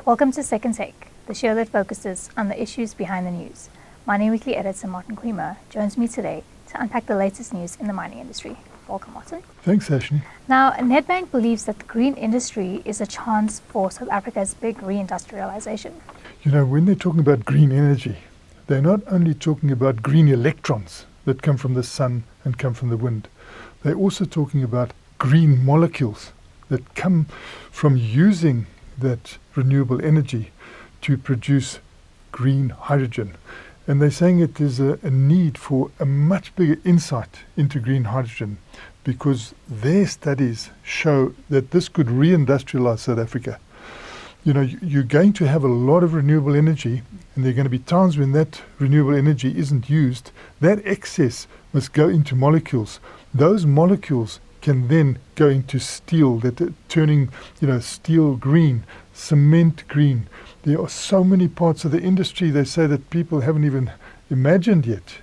Welcome to Second Take, the show that focuses on the issues behind the news. Mining Weekly editor Martin Creamer joins me today to unpack the latest news in the mining industry. Welcome, Martin. Thanks, Ashley. Now, Nedbank believes that the green industry is a chance for South Africa's big reindustrialisation. You know, when they're talking about green energy, they're not only talking about green electrons that come from the sun and come from the wind. They're also talking about green molecules that come from using that renewable energy to produce green hydrogen. And they're saying it is a need for a much bigger insight into green hydrogen because their studies show that this could reindustrialize South Africa. You know, you're going to have a lot of renewable energy, and there are going to be times when that renewable energy isn't used. That excess must go into molecules. Those molecules can then go into steel, turning, steel green, cement green. There are so many parts of the industry they say that people haven't even imagined yet,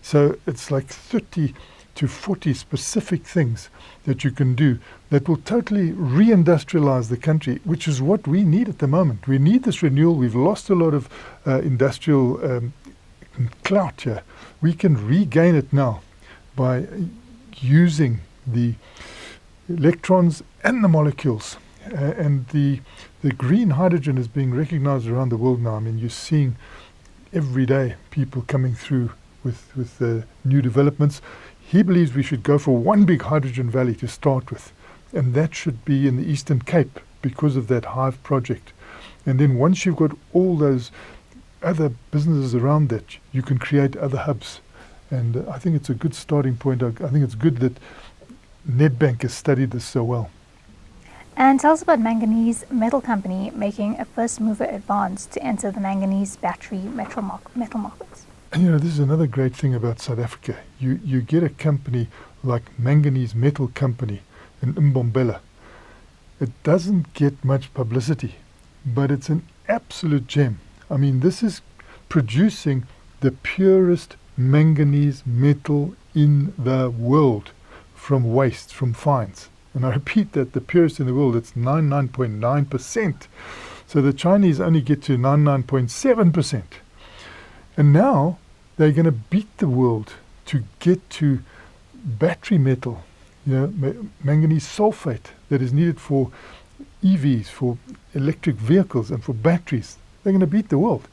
So it's like 30 to 40 specific things that you can do that will totally reindustrialize the country, which is what we need at the moment. We need this renewal. We've lost a lot of industrial clout here. We can regain it now by using the electrons and the molecules. And the green hydrogen is being recognized around the world now. I mean, you're seeing every day people coming through with new developments. He believes we should go for one big hydrogen valley to start with. And that should be in the Eastern Cape because of that Hive project. And then once you've got all those other businesses around that, you can create other hubs. And I think it's a good starting point. I think it's good that Nedbank has studied this so well. And tell us about Manganese Metal Company making a first mover advance to enter the manganese battery metal markets. And this is another great thing about South Africa. You get a company like Manganese Metal Company in Mbombela. It doesn't get much publicity, but it's an absolute gem. I mean, this is producing the purest manganese metal in the world from waste, from fines. And I repeat that, the purest in the world, it's 99.9%. So the Chinese only get to 99.7%. And now they're going to beat the world to get to battery metal, manganese sulfate that is needed for EVs, for electric vehicles and for batteries. They're going to beat the world.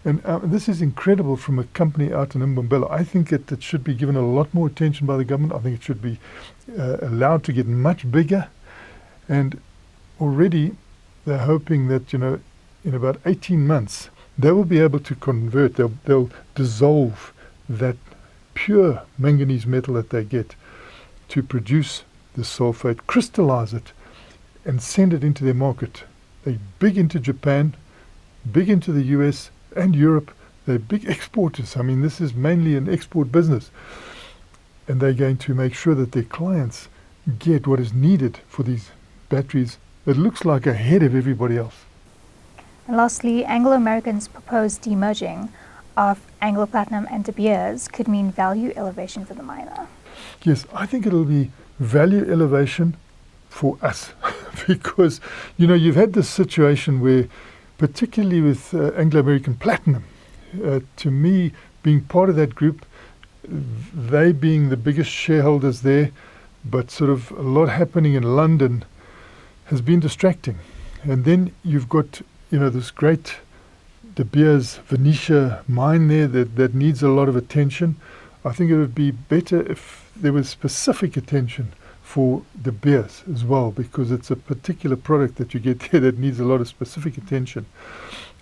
And this is incredible from a company out in Mbombela. I think it should be given a lot more attention by the government. I think it should be allowed to get much bigger. And already they're hoping that, in about 18 months, they will be able to convert, they'll dissolve that pure manganese metal that they get to produce the sulfate, crystallize it, and send it into their market. They're big into Japan, big into the US and Europe. They're big exporters. I mean, this is mainly an export business. And they're going to make sure that their clients get what is needed for these batteries that looks like ahead of everybody else. And lastly, Anglo American's proposed demerging of Anglo Platinum and De Beers could mean value elevation for the miner. Yes, I think it'll be value elevation for us because, you've had this situation where, particularly with Anglo American Platinum, to me, being part of that group, they being the biggest shareholders there, but sort of a lot happening in London has been distracting. And then you've got this great De Beers Venetia mine there that needs a lot of attention. I think it would be better if there was specific attention for De Beers as well, because it's a particular product that you get there that needs a lot of specific attention.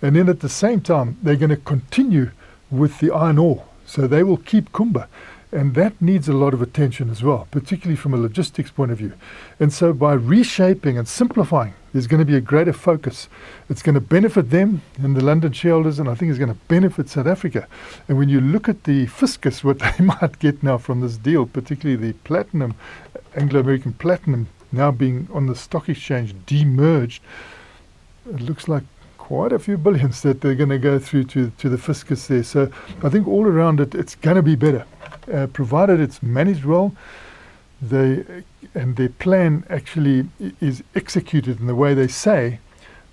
And then at the same time, they're going to continue with the iron ore. So they will keep Kumba. And that needs a lot of attention as well, particularly from a logistics point of view. And so by reshaping and simplifying, there's going to be a greater focus. It's going to benefit them and the London shareholders, and I think it's going to benefit South Africa. And when you look at the fiscus, what they might get now from this deal, particularly the platinum, Anglo American Platinum, now being on the stock exchange, demerged, it looks like quite a few billions that they're going to go through to the fiscus there. So I think all around it's going to be better, provided it's managed well. And their plan actually is executed in the way they say,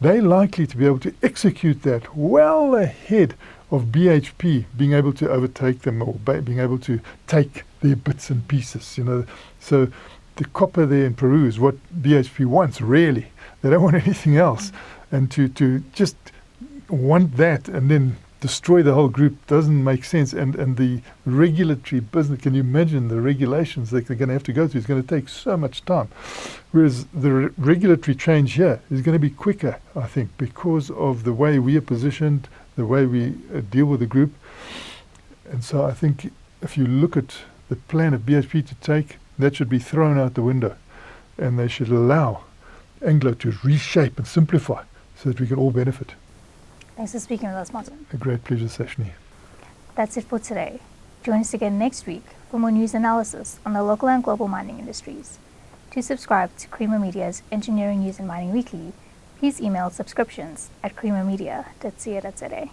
they're likely to be able to execute that well ahead of BHP being able to overtake them or being able to take their bits and pieces, you know. So the copper there in Peru is what BHP wants, really. They don't want anything else. And to just want that and then destroy the whole group doesn't make sense. And the regulatory business, can you imagine the regulations that they're going to have to go through? It's going to take so much time. Whereas the regulatory change here is going to be quicker, I think, because of the way we are positioned, the way we deal with the group. And so I think if you look at the plan of BHP to take, that should be thrown out the window. And they should allow Anglo to reshape and simplify so that we can all benefit. Thanks for speaking with us, Martin. A great pleasure, Sashni. That's it for today. Join us again next week for more news analysis on the local and global mining industries. To subscribe to Creamer Media's Engineering News and Mining Weekly, please email subscriptions at creamermedia.co.za.